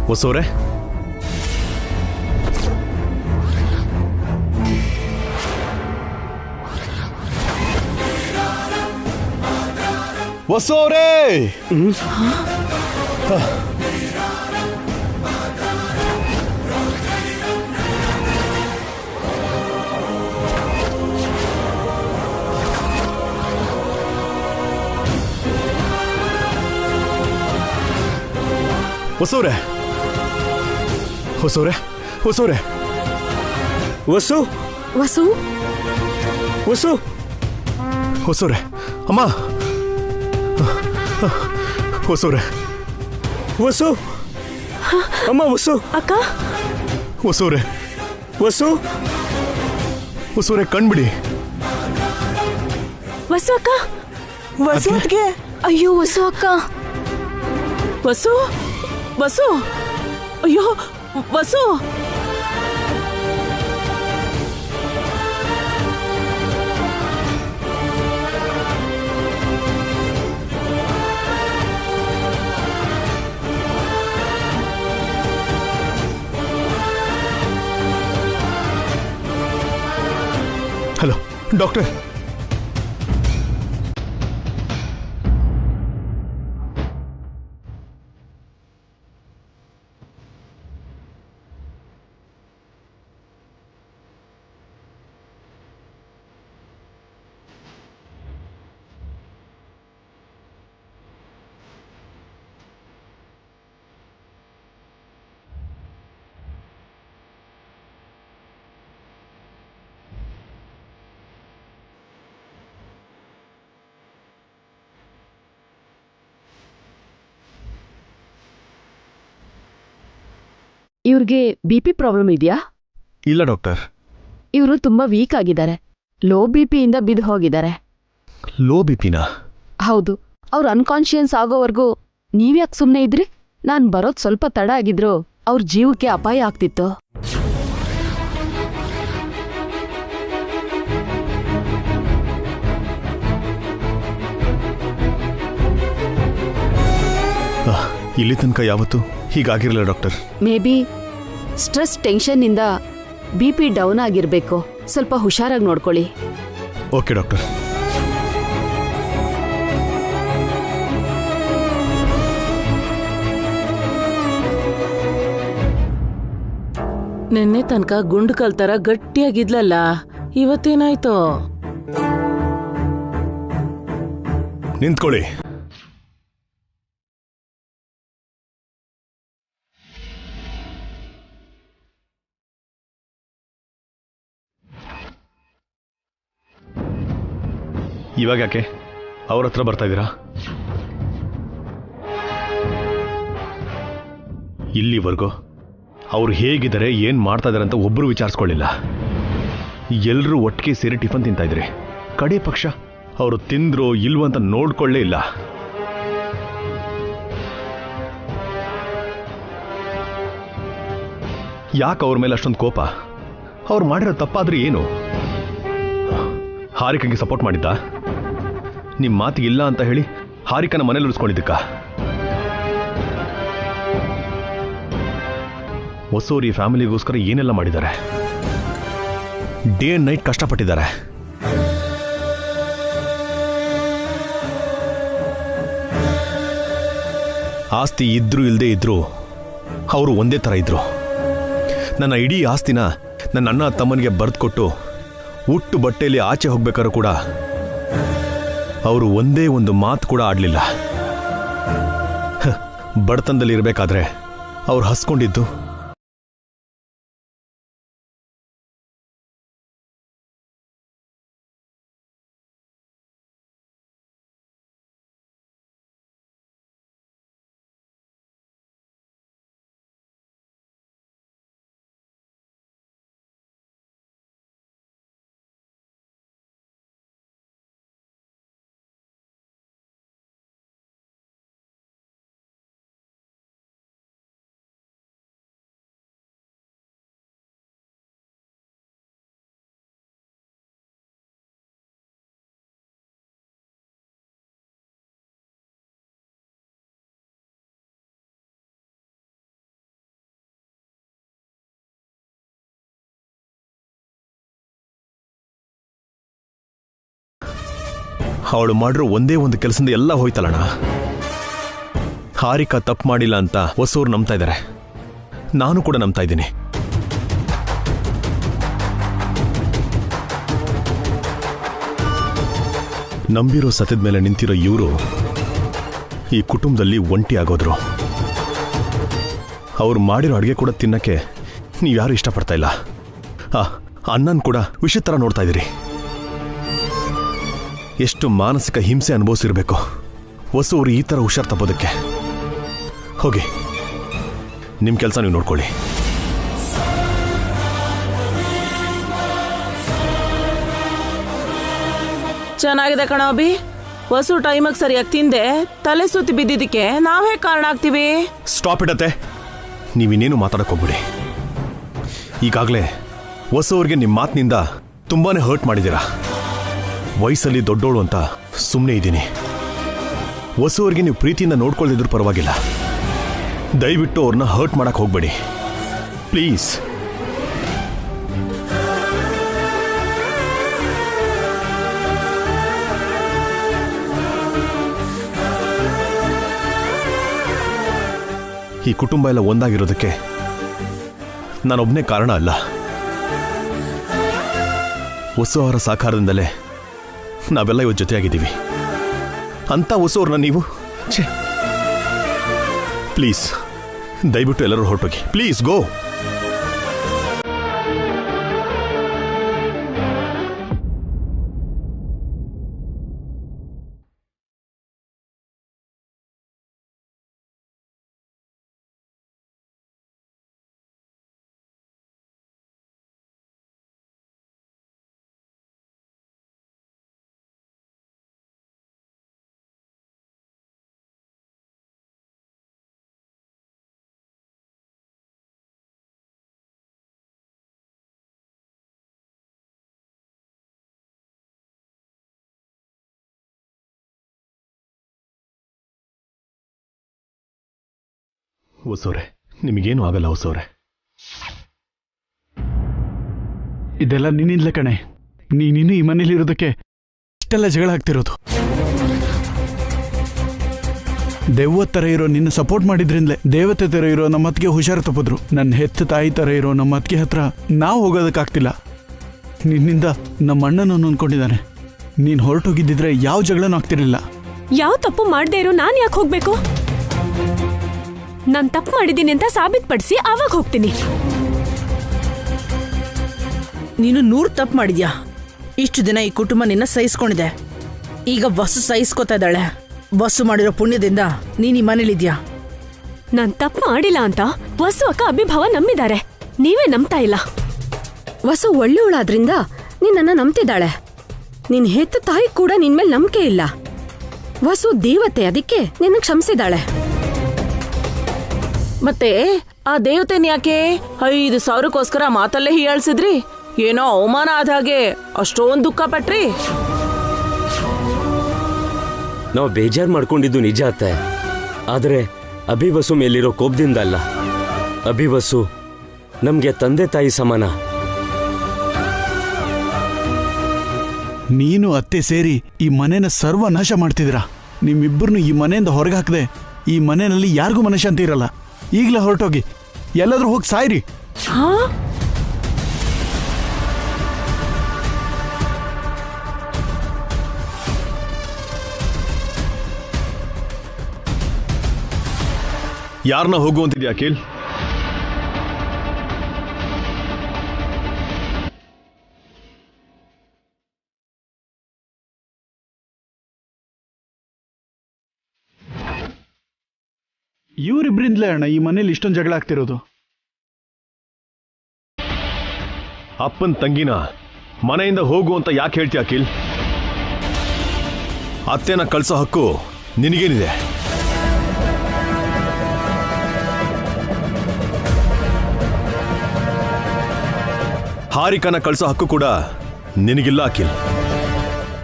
ಹೊಸೋರೆ ಹೊಸೋರೆ ಹೊಸೋರೆ ಹೊಸೋರೆ ಹೊಸೋರೆ ವಸು ವಸು ವಸು ಹೊಸೋರೆ ಅಮ್ಮ ಹೊಸೋರೆ ವಸು ಅಮ್ಮ ವಸು ಅಕ್ಕ ಹೊಸೋರೆ ವಸು ಹೊಸೋರೆ ಕಣ್ಬಿಡಿ ವಸು ಅಕ್ಕ ವಸುಗೆ ಅಯ್ಯೋ ವಸು ಅಕ್ಕ ವಸು ವಸು ಅಯ್ಯೋ ವಸು ಹಲೋ ಡಾಕ್ಟರ್ ಇವ್ರಿಗೆ ಬಿಪಿ ಪ್ರಾಬ್ಲಮ್ ಇದೆಯಾ? ಇಲ್ಲ ಡಾಕ್ಟರ್. ಇವರು ತುಂಬಾ ವೀಕ್ ಆಗಿದ್ದಾರೆ. ಲೋ ಬಿಪಿಯಿಂದ ಬಿದ್ದು ಹೋಗಿದ್ದಾರೆ. ಲೋ ಬಿಪಿನಾ? ಹೌದು. ಅವ್ರು ಅನ್ಕಾನ್ಶಿಯಸ್ ಆಗೋವರೆಗೂ ನೀವ್ಯಾಕೆ ಸುಮ್ಮನೆ ಇದ್ರಿ? ನಾನ್ ಬರೋದ್ ಸ್ವಲ್ಪ ತಡ ಆಗಿದ್ರು ಅವ್ರ ಜೀವಕ್ಕೆ ಅಪಾಯ ಆಗ್ತಿತ್ತು. ಇಲ್ಲಿ ತನಕ ಯಾವತ್ತೂ ಹೀಗಾಗಿರಲಿಲ್ಲ ಡಾಕ್ಟರ್. ಮೇ ಬಿ ಸ್ಟ್ರೆಸ್ ಟೆನ್ಷನ್ನಿಂದ ಬಿಪಿ ಡೌನ್ ಆಗಿರ್ಬೇಕು. ಸ್ವಲ್ಪ ಹುಷಾರಾಗಿ ನೋಡ್ಕೊಳ್ಳಿ. Okay doctor. ನಿನ್ನೆ ತನಕ ಗುಂಡು ಕಲ್ತರ ಗಟ್ಟಿಯಾಗಿದ್ಲಲ್ಲ, ಇವತ್ತೇನಾಯ್ತು? ನಿಂತ್ಕೊಳ್ಳಿ. ಇವಾಗ ಯಾಕೆ ಅವ್ರ ಹತ್ರ ಬರ್ತಾ ಇದ್ದೀರಾ? ಇಲ್ಲಿವರೆಗೂ ಅವ್ರು ಹೇಗಿದ್ದಾರೆ, ಏನ್ ಮಾಡ್ತಾ ಇದಾರೆ ಅಂತ ಒಬ್ರು ವಿಚಾರಿಸ್ಕೊಳ್ಳಿಲ್ಲ. ಎಲ್ಲರೂ ಒಟ್ಟಿಗೆ ಸೇರಿ ಟಿಫನ್ ತಿಂತಾ ಇದ್ರಿ. ಕಡೆ ಪಕ್ಷ ಅವರು ತಿಂದ್ರು ಇಲ್ವ ಅಂತ ನೋಡ್ಕೊಳ್ಳೇ ಇಲ್ಲ. ಯಾಕೆ ಅವ್ರ ಮೇಲೆ ಅಷ್ಟೊಂದು ಕೋಪ? ಅವ್ರು ಮಾಡಿರೋ ತಪ್ಪಾದ್ರೆ ಏನು? ಹಾರಿಕಂಗೆ ಸಪೋರ್ಟ್ ಮಾಡಿದ್ದ? ನಿಮ್ಮ ಮಾತಿಗಿಲ್ಲ ಅಂತ ಹೇಳಿ ಹಾರಿಕನ ಮನೇಲಿ ಉಳಿಸ್ಕೊಂಡಿದ್ದಕ್ಕ? ಹೊಸೂರಿ ಫ್ಯಾಮಿಲಿಗೋಸ್ಕರ ಏನೆಲ್ಲ ಮಾಡಿದ್ದಾರೆ. ಡೇ ಅಂಡ್ ನೈಟ್ ಕಷ್ಟಪಟ್ಟಿದ್ದಾರೆ. ಆಸ್ತಿ ಇದ್ರೂ ಇಲ್ಲದೆ ಇದ್ರು ಅವರು ಒಂದೇ ಥರ ಇದ್ರು. ನನ್ನ ಇಡೀ ಆಸ್ತಿನ ನನ್ನ ಅಣ್ಣ ತಮ್ಮನಿಗೆ ಬರೆದುಕೊಟ್ಟು ಉಟ್ಟು ಬಟ್ಟೆಯಲ್ಲಿ ಆಚೆ ಹೋಗ್ಬೇಕಾದ್ರೂ ಕೂಡ ಅವರು ಒಂದೇ ಒಂದು ಮಾತು ಕೂಡ ಆಡಲಿಲ್ಲ. ಬಡತನದಲ್ಲಿ ಇರಬೇಕಾದ್ರೆ ಅವ್ರು ಹಸ್ಕೊಂಡಿದ್ದು ಅವಳು ಮಾಡಿರೋ ಒಂದೇ ಒಂದು ಕೆಲಸದಿಂದ ಎಲ್ಲ ಹೋಯ್ತಲ್ಲಣ್ಣ. ಹಾರಿಕಾ ತಪ್ಪು ಮಾಡಿಲ್ಲ ಅಂತ ಹೊಸವ್ರು ನಂಬ್ತಾ ಇದ್ದಾರೆ, ನಾನು ಕೂಡ ನಂಬ್ತಾ ಇದ್ದೀನಿ. ನಂಬಿರೋ ಸತ್ಯದ ಮೇಲೆ ನಿಂತಿರೋ ಇವರು ಈ ಕುಟುಂಬದಲ್ಲಿ ಒಂಟಿ ಆಗೋದ್ರು. ಅವ್ರು ಮಾಡಿರೋ ಅಡುಗೆ ಕೂಡ ತಿನ್ನಕ್ಕೆ ನೀವ್ಯಾರು ಇಷ್ಟಪಡ್ತಾ ಇಲ್ಲ. ಅನ್ನನ್ ಕೂಡ ವಿಷದ ಥರ ನೋಡ್ತಾ ಇದ್ದೀರಿ. ಎಷ್ಟು ಮಾನಸಿಕ ಹಿಂಸೆ ಅನುಭವಿಸಿರ್ಬೇಕು ಹೊಸವರು ಈ ಥರ ಹುಷಾರ್ ತಪ್ಪೋದಕ್ಕೆ. ಹೋಗಿ ನಿಮ್ಮ ಕೆಲಸ ನೀವು ನೋಡ್ಕೊಳ್ಳಿ. ಚೆನ್ನಾಗಿದೆ ಕಣ ಅಭಿ. ಹೊಸು ಟೈಮಿಗೆ ಸರಿಯಾಗಿ ತಿಂದೆ ತಲೆ ಸುತ್ತಿ ಬಿದ್ದಿದ್ದಕ್ಕೆ ನಾವೇ ಕಾರಣ ಆಗ್ತೀವಿ. ಸ್ಟಾಪ್ ಇಡತ್ತೆ. ನೀವಿನ್ನೇನು ಮಾತಾಡಕ್ಕೆ ಹೋಗ್ಬಿಡಿ. ಈಗಾಗಲೇ ಹೊಸವ್ರಿಗೆ ನಿಮ್ಮ ಮಾತಿನಿಂದ ತುಂಬಾನೇ ಹರ್ಟ್ ಮಾಡಿದ್ದೀರಾ. ವಯಸ್ಸಲ್ಲಿ ದೊಡ್ಡೋಳು ಅಂತ ಸುಮ್ಮನೆ ಇದ್ದೀನಿ. ಹೊಸವ್ರಿಗೆ ನೀವು ಪ್ರೀತಿಯಿಂದ ನೋಡ್ಕೊಳ್ಳದಿದ್ರು ಪರವಾಗಿಲ್ಲ, ದಯವಿಟ್ಟು ಅವ್ರನ್ನ ಹರ್ಟ್ ಮಾಡಕ್ಕೆ ಹೋಗ್ಬೇಡಿ ಪ್ಲೀಸ್. ಈ ಕುಟುಂಬ ಎಲ್ಲ ಒಂದಾಗಿರೋದಕ್ಕೆ ನಾನೊಬ್ಬನೇ ಕಾರಣ ಅಲ್ಲ. ಹೊಸವರ ಸಹಕಾರದಿಂದಲೇ ನಾವೆಲ್ಲ ಇವತ್ತು ಜೊತೆಯಾಗಿದ್ದೀವಿ. ಅಂತ ಹೊಸವ್ರನ್ನ ನೀವು ಪ್ಲೀಸ್ ದಯವಿಟ್ಟು ಎಲ್ಲರೂ ಹೊರಟೋಗಿ. Please go. ಹೊಸವ್ರೆ, ನಿಮಗೇನು ಆಗಲ್ಲ ಹೊಸವ್ರೆ. ಇದೆಲ್ಲ ನಿನ್ನಿಂದಲೇ ಕಣೆ. ನೀನಿನ್ನು ಈ ಮನೇಲಿ ಇರೋದಕ್ಕೆ ಇಷ್ಟೆಲ್ಲ ಜಗಳ ಆಗ್ತಿರೋದು. ದೆವ್ವ ಥರ ಇರೋ ನಿನ್ನ ಸಪೋರ್ಟ್ ಮಾಡಿದ್ರಿಂದಲೇ ದೇವತೆ ಥರ ಇರೋ ನಮ್ಮ ಅತ್ತಿಗೆ ಹುಷಾರು ತಪ್ಪಿದ್ರು. ನನ್ನ ಹೆತ್ತ ತಾಯಿ ಥರ ಇರೋ ನಮ್ಮ ಅತ್ತಿಗೆ ಹತ್ರ ನಾವು ಹೋಗೋದಕ್ಕಾಗ್ತಿಲ್ಲ. ನಿನ್ನಿಂದ ನಮ್ಮ ಅಣ್ಣನನ್ನು ಅಂದ್ಕೊಂಡಿದ್ದಾನೆ. ನೀನು ಹೊರಟೋಗಿದ್ದಿದ್ರೆ ಯಾವ ಜಗಳನೂ ಆಗ್ತಿರಲಿಲ್ಲ. ಯಾವ ತಪ್ಪು ಮಾಡದೇ ಇರೋ ನಾನು ಯಾಕೆ ಹೋಗ್ಬೇಕು? ನಾನು ತಪ್ಪು ಮಾಡಿದ್ದೀನಿ ಅಂತ ಸಾಬೀತುಪಡಿಸಿ ಆವಾಗ ಹೋಗ್ತೀನಿ. ನೀನು 100 ತಪ್ಪು ಮಾಡಿದ್ಯಾ. ಇಷ್ಟು ದಿನ ಈ ಕುಟುಂಬ ನಿನ್ನ ಸಹಿಸ್ಕೊಂಡಿದೆ. ಈಗ ವಸು ಸಹಿಸ್ಕೋತಾ ಇದ್ದಾಳೆ. ವಸು ಮಾಡಿರೋ ಪುಣ್ಯದಿಂದ ನೀನ್ ಈ ಮನೇಲಿದ್ಯಾ. ನಾನ್ ತಪ್ಪು ಮಾಡಿಲ್ಲ ಅಂತ ವಸು ಅಕ್ಕ ಅಭಿಭಾವ ನಂಬಿದ್ದಾರೆ. ನೀವೇ ನಂಬ್ತಾ ಇಲ್ಲ. ವಸು ಒಳ್ಳೆಯವಳಾದ್ರಿಂದ ನಿನ್ನನ್ನ ನಂಬ್ತಿದ್ದಾಳೆ. ನಿನ್ ಹೆತ್ತ ತಾಯಿ ಕೂಡ ನಿನ್ಮೇಲೆ ನಂಬಿಕೆ ಇಲ್ಲ. ವಸು ದೇವತೆ, ಅದಕ್ಕೆ ನಿನ್ನ ಕ್ಷಮಿಸಿದಾಳೆ. ಮತ್ತೆ ಆ ದೇವತೆನ ಯಾಕೆ 5,000ಕ್ಕೋಸ್ಕರ ಮಾತಲ್ಲೇ ಹೀಯಾಳ್ಸಿದ್ರಿ? ಏನೋ ಅವಮಾನ ಆದ ಹಾಗೆ ಅಷ್ಟೊಂದು ದುಃಖ ಪಟ್ರಿ. ನಾವು ಬೇಜಾರು ಮಾಡ್ಕೊಂಡಿದ್ದು ನಿಜ ಅತ್ತೆ, ಆದರೆ ಅಭಿವಸು ಮೇಲಿರೋ ಕೋಪದಿಂದ ಅಲ್ಲ. ಅಭಿವಸು ನಮ್ಗೆ ತಂದೆ ತಾಯಿ ಸಮಾನ. ನೀನು ಅತ್ತೆ ಸೇರಿ ಈ ಮನೆನ ಸರ್ವನಾಶ ಮಾಡ್ತಿದ್ದೀರಾ. ನಿಮ್ಮಿಬ್ಬರನ್ನು ಈ ಮನೆಯಿಂದ ಹೊರಗೆ ಹಾಕದೆ ಈ ಮನೆಯಲ್ಲಿ ಯಾರಿಗೂ ಮನಶಾಂತಿ ಇರಲ್ಲ. ಈಗಲೇ ಹೊರಟೋಗಿ, ಎಲ್ಲಾದ್ರೂ ಹೋಗಿ ಸಾಯ್ರಿ. ಯಾರನ್ನ ಹೋಗುವಂತಿದ್ಯಾ ಅಖಿಲ್? ಇವರಿಬ್ರಿಂದಲೇ ಅಣ್ಣ ಈ ಮನೇಲಿ ಇಷ್ಟೊಂದು ಜಗಳ ಆಗ್ತಿರೋದು. ಅಪ್ಪನ ತಂಗಿನ ಮನೆಯಿಂದ ಹೋಗು ಅಂತ ಯಾಕೆ ಹೇಳ್ತೀಯ ಅಖಿಲ್? ಅತ್ತೆನ ಕಳ್ಸೋ ಹಕ್ಕು ನಿನಗೇನಿದೆ? ಹಾರಿಕನ ಕಳ್ಸೋ ಹಕ್ಕು ಕೂಡ ನಿನಗಿಲ್ಲ ಅಖಿಲ್.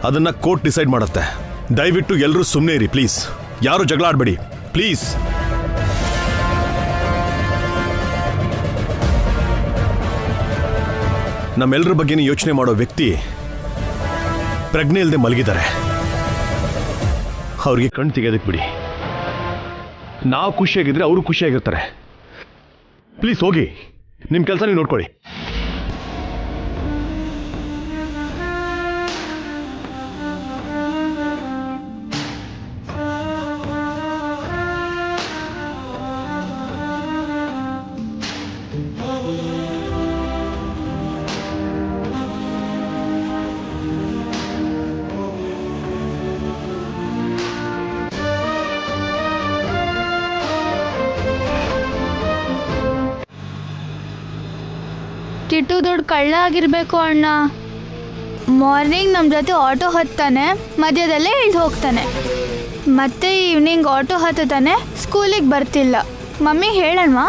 ಅದನ್ನ ಕೋರ್ಟ್ ಡಿಸೈಡ್ ಮಾಡುತ್ತೆ. ದಯವಿಟ್ಟು ಎಲ್ಲರೂ ಸುಮ್ಮನೆ ಇರಿ ಪ್ಲೀಸ್. ಯಾರು ಜಗಳ ಆಡಬೇಡಿ ಪ್ಲೀಸ್. ನಮ್ಮೆಲ್ಲರ ಬಗ್ಗೆನೇ ಯೋಚನೆ ಮಾಡೋ ವ್ಯಕ್ತಿ ಪ್ರಜ್ಞೆ ಇಲ್ಲದೆ ಮಲಗಿದ್ದಾರೆ. ಅವ್ರಿಗೆ ಕಣ್ಣು ತೆಗೆಯೋದಕ್ಕೆ ಬಿಡಿ. ನಾವು ಖುಷಿಯಾಗಿದ್ರೆ ಅವರು ಖುಷಿಯಾಗಿರ್ತಾರೆ. ಪ್ಲೀಸ್ ಹೋಗಿ, ನಿಮ್ಮ ಕೆಲಸ ನೀವು ನೋಡ್ಕೊಳ್ಳಿ. ಕಿಟ್ಟು ದೊಡ್ಡ ಕಳ್ಳ ಆಗಿರ್ಬೇಕು ಅಣ್ಣ. ಮಾರ್ನಿಂಗ್ ನಮ್ಮ ಜೊತೆ ಆಟೋ ಹತ್ತಾನೆ, ಮಧ್ಯದಲ್ಲೇ ಇಳ್ದು ಹೋಗ್ತಾನೆ. ಮತ್ತೆ ಈವ್ನಿಂಗ್ ಆಟೋ ಹತ್ತಾನೆ, ಸ್ಕೂಲಿಗೆ ಬರ್ತಿಲ್ಲ. ಮಮ್ಮಿ ಹೇಳಣ್ವಾ?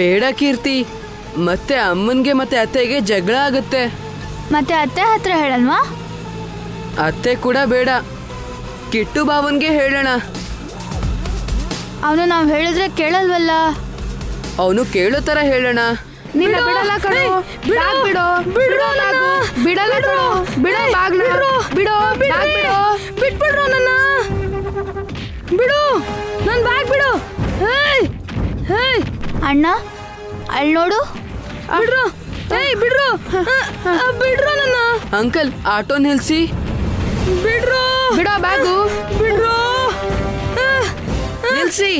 ಬೇಡ ಕೀರ್ತಿ, ಮತ್ತೆ ಅಮ್ಮನ್ಗೆ ಮತ್ತೆ ಅತ್ತೆಗೆ ಜಗಳ ಆಗುತ್ತೆ. ಮತ್ತೆ ಅತ್ತೆ ಹತ್ರ ಹೇಳಲ್ವಾ? ಅತ್ತೆ ಕೂಡ ಬೇಡ, ಕಿಟ್ಟು ಬಾವನ್ಗೆ ಹೇಳೋಣ. ಅವನು ನಾವು ಹೇಳಿದ್ರೆ ಕೇಳಲ್ವಲ್ಲ. ಅವನು ಕೇಳೋ ತರ ಹೇಳೋಣ. ನಿನ್ನ ಬಿಡಲ್ಲ ಕಣೋ, ಬ್ಯಾಗ್ ಬಿಡೋ, ಬಿಡೋ ಲಾಗು, ಬಿಡಲ್ಲ ಕಣೋ, ಬಿಡೋ ಬಾಗ್ಲು, ಬಿಡೋ ಬ್ಯಾಗ್ ಬಿಡೋ, ಬಿಟ್ಬಿಡ್ರೋ ನನ್ನ, ಬಿಡು ನನ್ನ ಬ್ಯಾಗ್ ಬಿಡು. ಅಣ್ಣ ಅಲ್ಲಿ ನೋಡು, ಬಿಡ್ರೋ, ಬಿಡ್ರೋ, ಬಿಡ್ರೋ ನನ್ನ. ಅಂಕಲ್ ಆಟೋ ನಿಲ್ಸಿ, ಬಿಡ್ರೋ, ಬಿಡೋ ಬ್ಯಾಗು, ಬಿಡ್ರೋ, ನಿಲ್ಸಿ.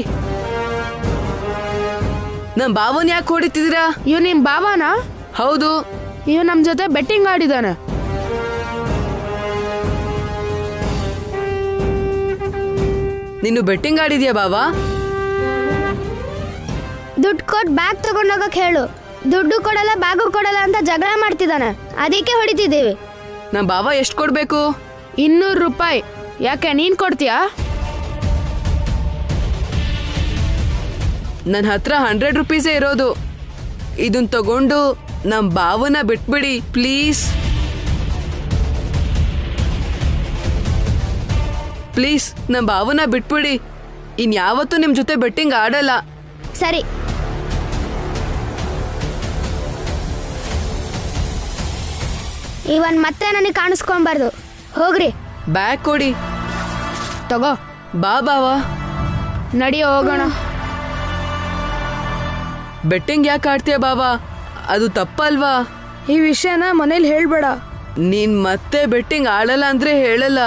ನಮ್ ಬಾವನ್ ಯಾಕೆ ಹೊಡಿತಿದ್ದೀರಾ? ಇವ್ ನಿಮ್ ಬಾವಾನ? ಹೌದು. ಇವ್ ನಮ್ ಜೊತೆ ಬೆಟ್ಟಿಂಗ್ ಆಡಿದಾನೆ. ನೀನು ಬೆಟ್ಟಿಂಗ್ ಆಡಿದ್ಯಾ ಬಾವಾ? ದುಡ್ಡು ಕೊಟ್ಟು ಬ್ಯಾಗ್ ತಗೊಂಡೋಗಕ್ ಹೇಳು. ದುಡ್ಡು ಕೊಡಲ್ಲ, ಬ್ಯಾಗು ಕೊಡಲ್ಲ ಅಂತ ಜಗಳ ಮಾಡ್ತಿದ್ದಾನೆ, ಅದಕ್ಕೆ ಹೊಡಿತಿದ್ದೀವಿ. ನಮ್ ಬಾವ ಎಷ್ಟು ಕೊಡ್ಬೇಕು? 200 ರೂಪಾಯಿ. ಯಾಕೆ ನೀನ್ ಕೊಡ್ತೀಯಾ? ನನ್ನ ಹತ್ರ 100 ರೂಪೀಸೇ ಇರೋದು. ಇದನ್ ತಗೊಂಡು ನಮ್ ಬಾವನ ಬಿಟ್ಬಿಡಿ ಪ್ಲೀಸ್. ಪ್ಲೀಸ್ ನಮ್ ಬಾವನ ಬಿಟ್ಬಿಡಿ. ಇನ್ಯಾವತ್ತೂ ನಿಮ್ ಜೊತೆ ಬೆಟ್ಟಿಂಗ್ ಆಡಲ್ಲ. ಸರಿ. ಇವನ್ ಮತ್ತೆ ನನಗೆ ಕಾಣಿಸ್ಕೊಂಬಾರ್ದು. ಹೋಗ್ರಿ. ಬ್ಯಾಗ್ ಕೊಡಿ. ತಗೋ. ಬಾ ಬಾವಾ, ನಡಿ ಹೋಗೋಣ. ಬೆಟ್ಟಿಂಗ್ ಯಾಕೆ ಆಡ್ತೀಯ ಬಾವಾ? ಅದು ತಪ್ಪಲ್ವಾ? ಈ ವಿಷಯನ ಮನೇಲಿ ಹೇಳ್ಬೇಡ. ನೀನ್ ಮತ್ತೆ ಬೆಟ್ಟಿಂಗ್ ಆಡಲ್ಲ ಅಂದ್ರೆ ಹೇಳಲ್ಲ.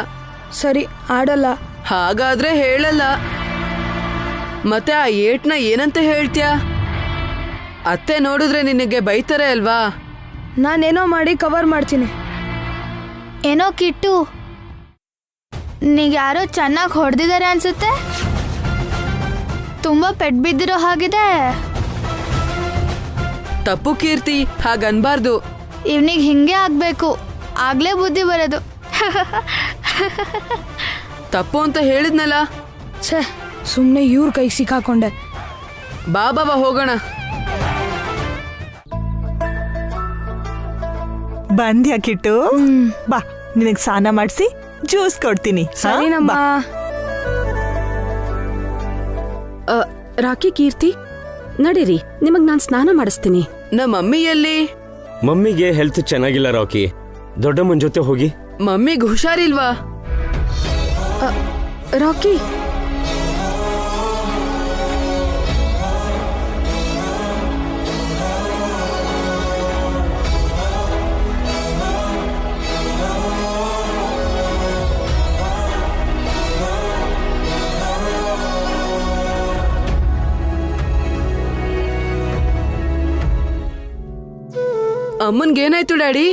ಸರಿ, ಆಡಲ್ಲ. ಹಾಗಾದ್ರೆ ಹೇಳಲ್ಲ. ಮತ್ತೆ ಆ ಏಟ್ನ ಏನಂತ ಹೇಳ್ತೀಯ? ಅತ್ತೆ ನೋಡಿದ್ರೆ ನಿನಗೆ ಬೈತಾರೆ ಅಲ್ವಾ? ನಾನೇನೋ ಮಾಡಿ ಕವರ್ ಮಾಡ್ತೀನಿ. ಏನೋ ಕಿಟ್ಟು, ನೀಗ ಯಾರೋ ಚೆನ್ನಾಗಿ ಹೊಡೆದಿದ್ದಾರೆ ಅನ್ಸುತ್ತೆ. ತುಂಬಾ ಪೆಟ್ ಬಿದ್ದಿರೋ ಹಾಗಿದೆ. ತಪ್ಪು ಕೀರ್ತಿ, ಹಾಗನ್ಬಾರ್ದು. ಇವ್ನಿಗೆ ಹಿಂಗೆ ಆಗ್ಬೇಕು, ಆಗ್ಲೇ ಬುದ್ಧಿ ಬರೋದು. ತಪ್ಪು ಅಂತ ಹೇಳಿದ್ನಲ್ಲ. ಛೇ, ಸುಮ್ಮನೆ ಇವ್ರ ಕೈಗೆ ಸಿಕ್ಕಾಕೊಂಡೆ. ಬಾ ಬಾಬಾ ಹೋಗೋಣ. ಬಂದ್ಯಾ ಕಿಟ್ಟು? ಬಾ, ನಿನಗ್ ಸ್ನಾನ ಮಾಡಿಸಿ ಜ್ಯೂಸ್ ಕೊಡ್ತೀನಿ. ಸರಿನಮ್ಮ. ರಾಕಿ, ಕೀರ್ತಿ ನಡೀರಿ, ನಿಮಗ್ ನಾನ್ ಸ್ನಾನ ಮಾಡಿಸ್ತೀನಿ. ನಮ್ಮ ಮಮ್ಮಿ ಎಲ್ಲಿ? ಮಮ್ಮಿಗೆ ಹೆಲ್ತ್ ಚೆನ್ನಾಗಿಲ್ಲ ರಾಕಿ, ದೊಡ್ಡಮ್ಮನ ಜೊತೆ ಹೋಗಿ. ಮಮ್ಮಿಗೆ ಹುಷಾರಿಲ್ವಾ? ರಾಕಿ, ಅಮ್ಮನ್ಗೇನಾಯ್ತು ಡ್ಯಾಡಿ?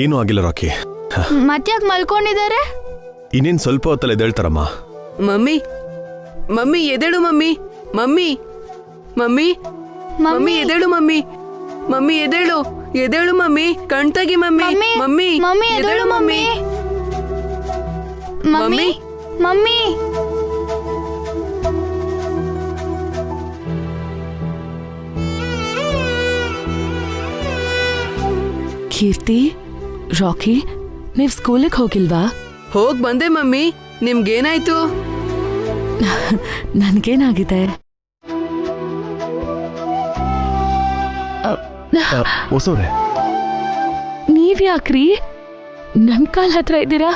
ಏನೂ ಆಗಿಲ್ಲ ರಾಕಿ. ಮತ್ಯಾಕ್ ಮಲ್ಕೊಂಡಿದ್ದಾರೆ? ಇನ್ನೇನು ಸ್ವಲ್ಪ ಹೊತ್ತಲ್ಲಿ ಎದ್ದೇಳ್ತಾರಮ್ಮ. ಮಮ್ಮಿ, ಮಮ್ಮಿ ಎದೇಳು ಮಮ್ಮಿ, ಮಮ್ಮಿ, ಮಮ್ಮಿ, ಮಮ್ಮಿ ಎದೇಳು ಮಮ್ಮಿ, ಮಮ್ಮಿ ಎದೇಳು, ಎದೇಳು ಮಮ್ಮಿ, ಕಣ್ತಗಿ ಮಮ್ಮಿ, ಮಮ್ಮಿ, ಮಮ್ಮಿ ಎದ್ದೇಳು mummy, mummy, mummy. Keerthi, Rocky, ನೀವ್ ಸ್ಕೂಲಿಗೆ ಹೋಗಿಲ್ವಾ? ಹೋಗ್ ಬಂದೆ ಮಮ್ಮಿ. ನಿಮ್ಗೇನಾಯ್ತು? ನನ್ಗೇನಾಗಿದೆ? ಹೊಸವ್ರೆ, ನೀವ್ಯಾಕ್ರಿ ನನ್ ಕಾಲ್ ಹತ್ರ ಇದ್ದೀರಾ?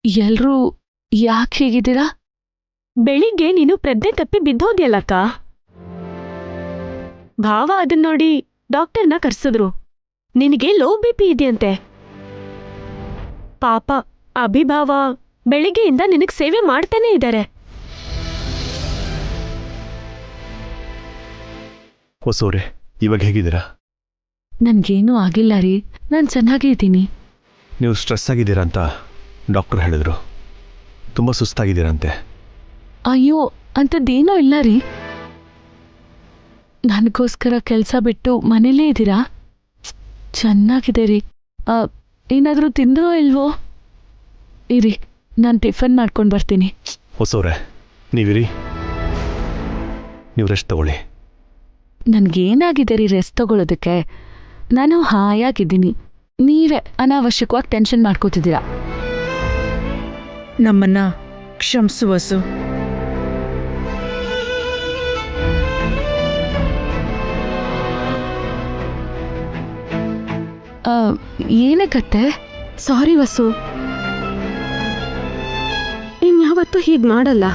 ಎಲ್ರೂ ಯಾಕೆ ಹೀಗಿದ್ದೀರಾ? ಬೆಳಿಗ್ಗೆ ನೀನು ಪ್ರಜ್ಞೆ ತಪ್ಪಿ ಬಿದ್ದೋದ್ಯಲ್ಲಕ್ಕ. ಭಾವ ಅದನ್ ನೋಡಿ ಡಾಕ್ಟರ್ನ ಕರ್ಸಿದ್ರು. ನಿನಗೆ ಲೋ BP ಇದೆಯಂತೆ. ಪಾಪ ಅಭಿಭಾವ ಬೆಳಿಗ್ಗೆಯಿಂದ ನಿನಗ್ ಸೇವೆ ಮಾಡ್ತಾನೆ ಇದ್ದಾರೆ. ಹೊಸೋರೆ, ಇವಾಗ ಹೇಗಿದ್ದೀರಾ? ನನ್ಗೇನೂ ಆಗಿಲ್ಲ ರೀ, ನಾನು ಚೆನ್ನಾಗೇ ಇದ್ದೀನಿ. ನೀವು ಸ್ಟ್ರೆಸ್ ಆಗಿದ್ದೀರಾ ಅಂತ ಡಾಕ್ಟರ್ ಹೇಳಿದ್ರು. ತುಂಬ ಸುಸ್ತಾಗಿದ್ದೀರಂತೆ. ಅಯ್ಯೋ, ಅಂಥದ್ದೇನೂ ಇಲ್ಲ ರೀ. ನನಗೋಸ್ಕರ ಕೆಲಸ ಬಿಟ್ಟು ಮನೇಲೇ ಇದ್ದೀರಾ? ಚೆನ್ನಾಗಿದೆ ರೀ. ಏನಾದರೂ ತಿಂದ್ರೋ ಇಲ್ವೋ? ಇರಿ, ನಾನು ಟಿಫನ್ ಮಾಡ್ಕೊಂಡು ಬರ್ತೀನಿ. ಹೊಸೋರೆ, ನೀವಿರಿ, ನೀವು ರೆಸ್ಟ್ ತಗೊಳ್ಳಿ. ನನಗೇನಾಗಿದೆ ರೀ ರೆಸ್ಟ್ ತಗೊಳ್ಳೋದಕ್ಕೆ? ನಾನು ಹಾಯಾಗಿದ್ದೀನಿ. ನೀವೇ ಅನಾವಶ್ಯಕವಾಗಿ ಟೆನ್ಷನ್ ಮಾಡ್ಕೋತಿದ್ದೀರಾ. ನಮ್ಮನ್ನ ಕ್ಷಮಿಸು ವಸು. ಏನಕ್ಕತ್ತೆ? ಸಾರಿ ವಸು, ಇನ್ಯಾವತ್ತೂ ಹೀಗ್ ಮಾಡಲ್ಲ.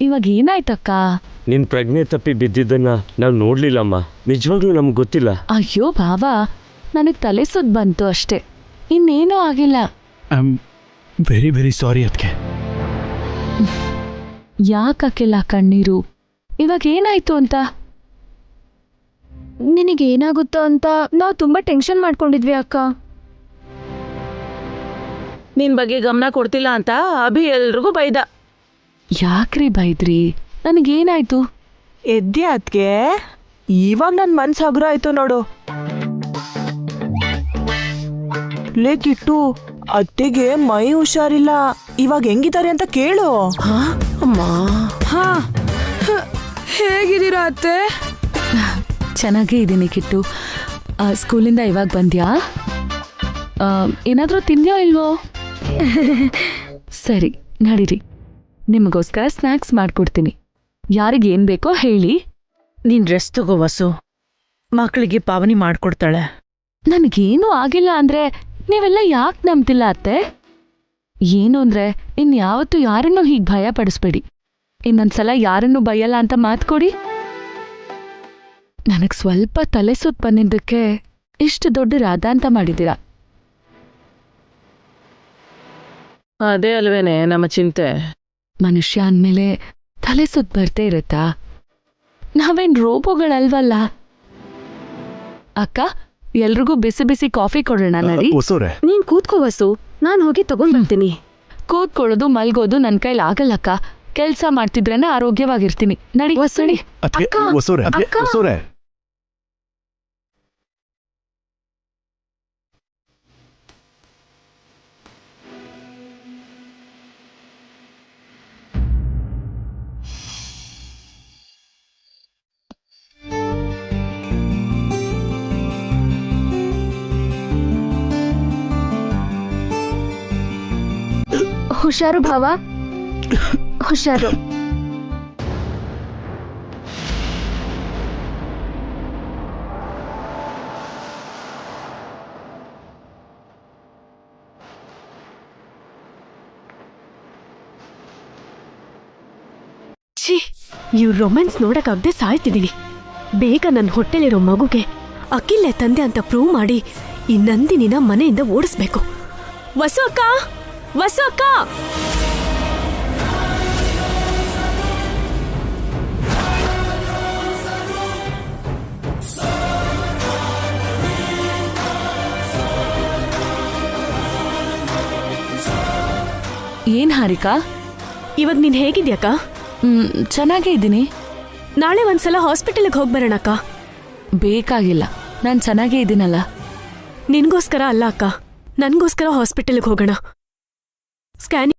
ಇವಾಗ ಏನಾಯ್ತಕ್ಕ? ನಿನ್ ಪ್ರಜ್ಞೆ ತಪ್ಪಿ ಬಿದ್ದಿದ್ದನ್ನ ನಾವು ನೋಡ್ಲಿಲ್ಲಮ್ಮ. ನಿಜವಾಗ್ಲೂ ನಮ್ಗೆ ಗೊತ್ತಿಲ್ಲ. ಅಯ್ಯೋ ಬಾಬಾ, ನನಗೆ ತಲೆ ಸುತ್ತ ಬಂತು ಅಷ್ಟೇ, ಇನ್ನೇನೂ ಆಗಿಲ್ಲ. I am very very sorry ಅದಕ್ಕೆ. ಯಾಕಕ್ಕೆಲ್ಲ ಕಣ್ಣೀರು? ಇವಾಗ ಏನಾಯ್ತು ಅಂತ? ನಿನಗೇನಾಗುತ್ತೋ ಅಂತ ನಾವು ತುಂಬ ಟೆನ್ಷನ್ ಮಾಡ್ಕೊಂಡಿದ್ವಿ ಅಕ್ಕ. ನಿನ್ ಬಗ್ಗೆ ಗಮನ ಕೊಡ್ತಿಲ್ಲ ಅಂತ ಅಭಿ ಎಲ್ರಿಗೂ ಬೈದ. ಯಾಕ್ರಿ ಬೈದ್ರಿ? ನನಗೇನಾಯ್ತು? ಎದ್ದೆ ಅದ್ಕೆ ಇವಾಗ ನನ್ ಮನ್ಸು ಹಗುರ ಆಯ್ತು ನೋಡು. ಲೇಕಿಟ್ಟು ಅತ್ತೆಗೆ ಮೈ ಹುಷಾರಿಲ್ಲ, ಇವಾಗ ಹೆಂಗಿದ್ದಾರೆ ಅಂತ ಕೇಳು. ಅಮ್ಮ, ಹೇಗಿದ್ದೀರಾ ಅತ್ತೆ? ಚೆನ್ನಾಗೇ ಇದ್ದೀನಿ ಕಿಟ್ಟು. ಸ್ಕೂಲಿಂದ ಇವಾಗ ಬಂದ್ಯಾ? ಏನಾದರೂ ತಿಂದ್ಯೋ ಇಲ್ವೋ? ಸರಿ, ನಡೀರಿ, ನಿಮಗೋಸ್ಕರ ಸ್ನ್ಯಾಕ್ಸ್ ಮಾಡ್ಕೊಡ್ತೀನಿ. ಯಾರಿಗೇನು ಬೇಕೋ ಹೇಳಿ. ನೀನ್ ರೆಸ್ಟ್ ತಗೋ ವಸು, ಮಕ್ಕಳಿಗೆ ಪಾವನಿ ಮಾಡ್ಕೊಡ್ತಾಳೆ. ನನಗೇನೂ ಆಗಿಲ್ಲ ಅಂದ್ರೆ ನೀವೆಲ್ಲ ಯಾಕೆ ನಂಬ್ತಿಲ್ಲ ಅತ್ತೆ? ಏನು ಅಂದ್ರೆ ಇನ್ಯಾವತ್ತೂ ಯಾರನ್ನೂ ಹೀಗೆ ಭಯ ಪಡಿಸ್ಬೇಡಿ. ಇನ್ನೊಂದ್ಸಲ ಯಾರನ್ನೂ ಭಯಲ್ಲ ಅಂತ ಮಾತ್ಕೊಡಿ. ನನಗೆ ಸ್ವಲ್ಪ ತಲೆ ಸುತ್ತ ಬಂದಿದ್ದಕ್ಕೆ ಇಷ್ಟು ದೊಡ್ಡ ರಾಧಾಂತ ಮಾಡಿದ್ದೀರಾ. ಅದೇ ಅಲ್ವೇನೆ ನಮ್ಮ ಚಿಂತೆ. ಮನುಷ್ಯ ಅಂದಮೇಲೆ ತಲೆ ಸುತ್ತ ಬರ್ತೇ ಇರುತ್ತಾ? ನಾವೇನ್ ರೋಬೋಗಳಲ್ವಲ್ಲ. ಅಕ್ಕ, ಎಲ್ರಿಗೂ ಬಿಸಿ ಬಿಸಿ ಕಾಫಿ ಕೊಡೋಣ ನಡಿ. ಹೊಸೋರೆ, ನೀನ್ ಕೂತ್ಕೋ ವಸು, ನಾನು ಹೋಗಿ ತಗೊಂಡ್ ಬರ್ತೀನಿ. ಕೂತ್ಕೊಳ್ಳೋದು ಮಲ್ಗೋದು ನನ್ನ ಕೈಲಿ ಆಗಲ್ಲಕ್ಕ. ಕೆಲಸ ಮಾಡ್ತಿದ್ರೇನೆ ಆರೋಗ್ಯವಾಗಿರ್ತೀನಿ. ನಡಿ ನಡಿ. ಅದಕ್ಕೆ ಹೊಸೋರೆ, ಹೊಸೋರೆ. ಹುಷಾರು ಭಾವ, ಹುಷಾರು. ಛೀ, ಇವ್ರ ರೊಮ್ಯಾನ್ಸ್ ನೋಡಕ್ಕಾಗ್ದೆ ಸಾಯ್ತಿದೀನಿ. ಬೇಗ ನನ್ನ ಹೊಟ್ಟೆಲಿರೋ ಮಗುಗೆ ಅಖಿಲೆ ತಂದೆ ಅಂತ ಪ್ರೂವ್ ಮಾಡಿ ಈ ನಂದಿನಿನ ಮನೆಯಿಂದ ಓಡಿಸ್ಬೇಕು. ವಸು ಅಕ್ಕ, ವಸು ಅಕ್ಕ! ಏನ್ ಹಾರಿಕಾ? ಇವಾಗ ನೀನ್ ಹೇಗಿದ್ಯಾಕ? ಚೆನ್ನಾಗೇ ಇದ್ದೀನಿ. ನಾಳೆ ಒಂದ್ಸಲ ಹಾಸ್ಪಿಟಲ್ಗೆ ಹೋಗಿ ಬರೋಣಕ್ಕ. ಬೇಕಾಗಿಲ್ಲ, ನಾನು ಚೆನ್ನಾಗೇ ಇದ್ದೀನಲ್ಲ. ನಿನ್ಗೋಸ್ಕರ ಅಲ್ಲ ಅಕ್ಕ, ನನ್ಗೋಸ್ಕರ ಹಾಸ್ಪಿಟಲ್ಗೆ ಹೋಗೋಣ. ಸ್ಕ್ಯಾನಿಂಗ್